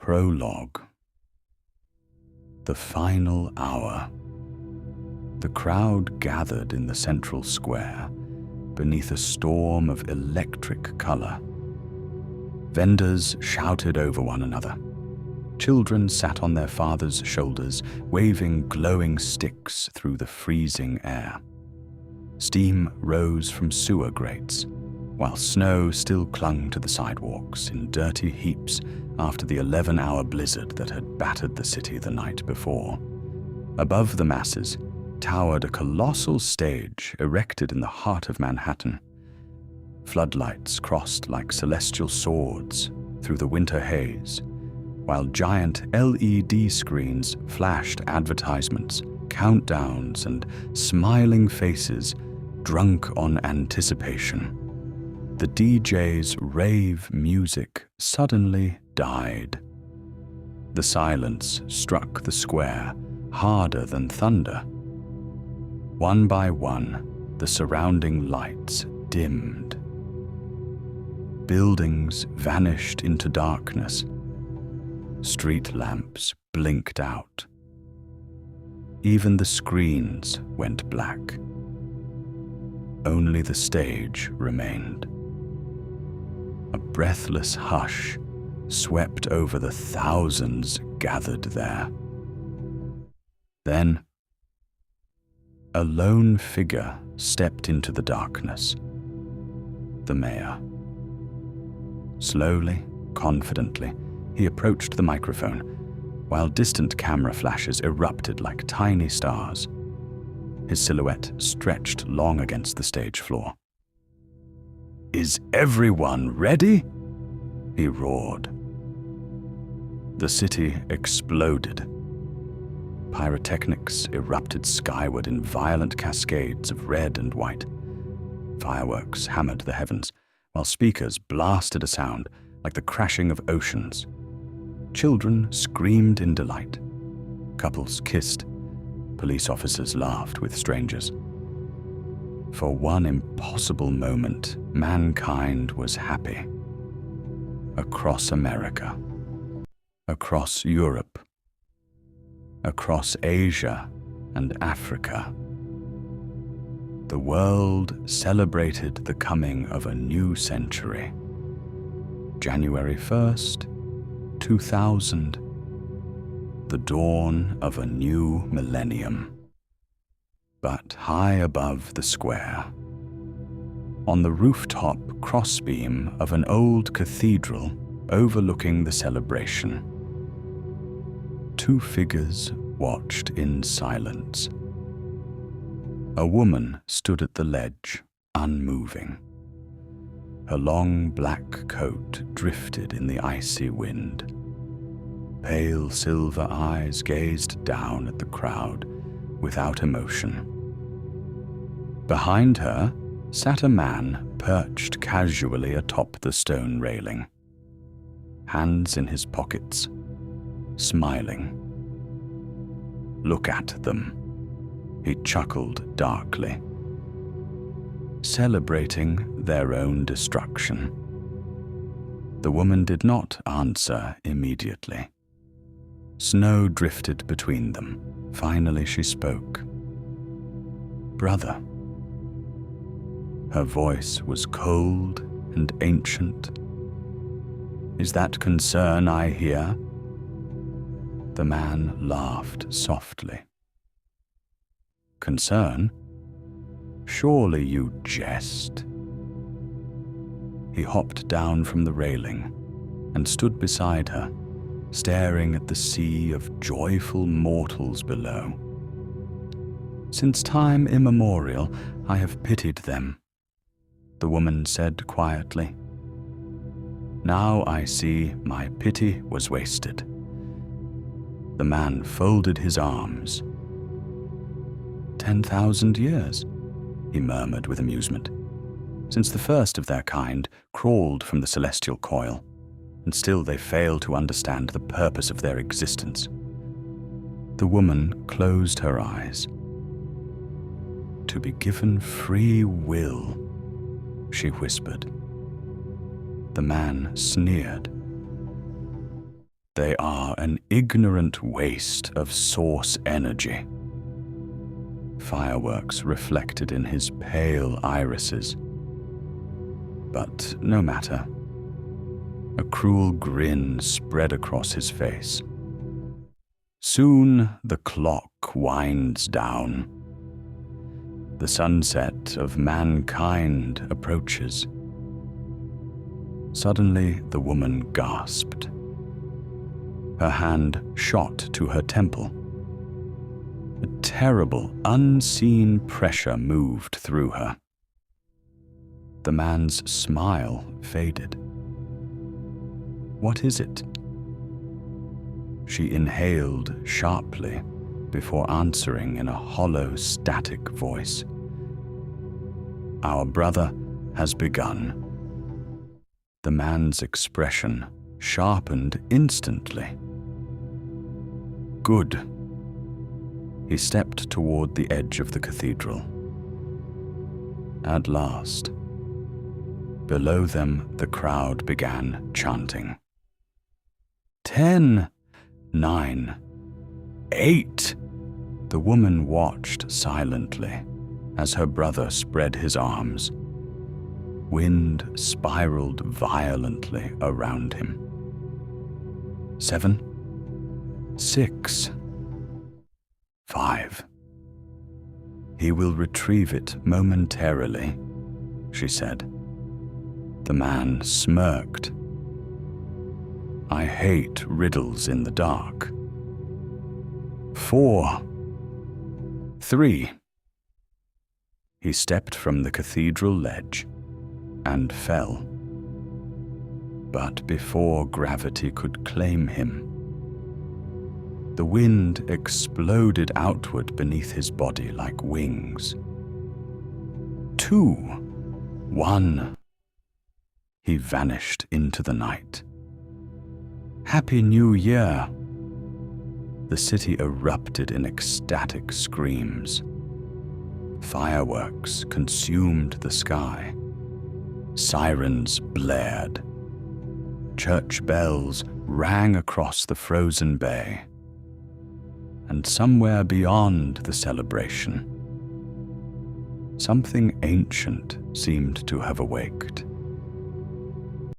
Prologue. The final hour. The crowd gathered in the central square, beneath a storm of electric color. Vendors shouted over one another. Children sat on their fathers' shoulders, waving glowing sticks through the freezing air. Steam rose from sewer grates, while snow still clung to the sidewalks in dirty heaps after the 11-hour blizzard that had battered the city the night before. Above the masses towered a colossal stage erected in the heart of Manhattan. Floodlights crossed like celestial swords through the winter haze, while giant LED screens flashed advertisements, countdowns, and smiling faces drunk on anticipation. The DJ's rave music suddenly died. The silence struck the square harder than thunder. One by one, the surrounding lights dimmed. Buildings vanished into darkness. Street lamps blinked out. Even the screens went black. Only the stage remained. A breathless hush swept over the thousands gathered there. Then, a lone figure stepped into the darkness. The mayor. Slowly, confidently, he approached the microphone, while distant camera flashes erupted like tiny stars. His silhouette stretched long against the stage floor. "Is everyone ready?" he roared. The city exploded. Pyrotechnics erupted skyward in violent cascades of red and white. Fireworks hammered the heavens, while speakers blasted a sound like the crashing of oceans. Children screamed in delight. Couples kissed. Police officers laughed with strangers. For one impossible moment, mankind was happy. Across America, across Europe, across Asia and Africa, the world celebrated the coming of a new century. January 1st, 2000, the dawn of a new millennium. But high above the square, on the rooftop crossbeam of an old cathedral overlooking the celebration, two figures watched in silence. A woman stood at the ledge, unmoving. Her long black coat drifted in the icy wind. Pale silver eyes gazed down at the crowd without emotion. Behind her sat a man perched casually atop the stone railing, hands in his pockets, smiling. "Look at them," he chuckled darkly. Celebrating their own destruction. The woman did not answer immediately. Snow drifted between them. Finally she spoke. "Brother." Her voice was cold and ancient. "Is that concern I hear?" The man laughed softly. "Concern? Surely you jest." He hopped down from the railing and stood beside her, staring at the sea of joyful mortals below. "Since time immemorial, I have pitied them," the woman said quietly. "Now I see my pity was wasted." The man folded his arms. 10,000 years, he murmured with amusement, since the first of their kind crawled from the celestial coil, and still they fail to understand the purpose of their existence. The woman closed her eyes. "To be given free will," she whispered. The man sneered. They are an ignorant waste of source energy. Fireworks reflected in his pale irises. But no matter. A cruel grin spread across his face. Soon the clock winds down. The sunset of mankind approaches. Suddenly the woman gasped. Her hand shot to her temple. A terrible, unseen pressure moved through her. The man's smile faded. "What is it?" She inhaled sharply before answering in a hollow, static voice. "Our brother has begun." The man's expression sharpened instantly. "Good." He stepped toward the edge of the cathedral. At last, below them the crowd began chanting. 10, 9, 8. The woman watched silently as her brother spread his arms. Wind spiraled violently around him. 7, 6, 5. "He will retrieve it momentarily," she said. The man smirked. "I hate riddles in the dark." 4, 3. He stepped from the cathedral ledge and fell. But before gravity could claim him, the wind exploded outward beneath his body like wings. 2, 1. He vanished into the night. "Happy New Year!" The city erupted in ecstatic screams. Fireworks consumed the sky. Sirens blared. Church bells rang across the frozen bay. And somewhere beyond the celebration, something ancient seemed to have awaked.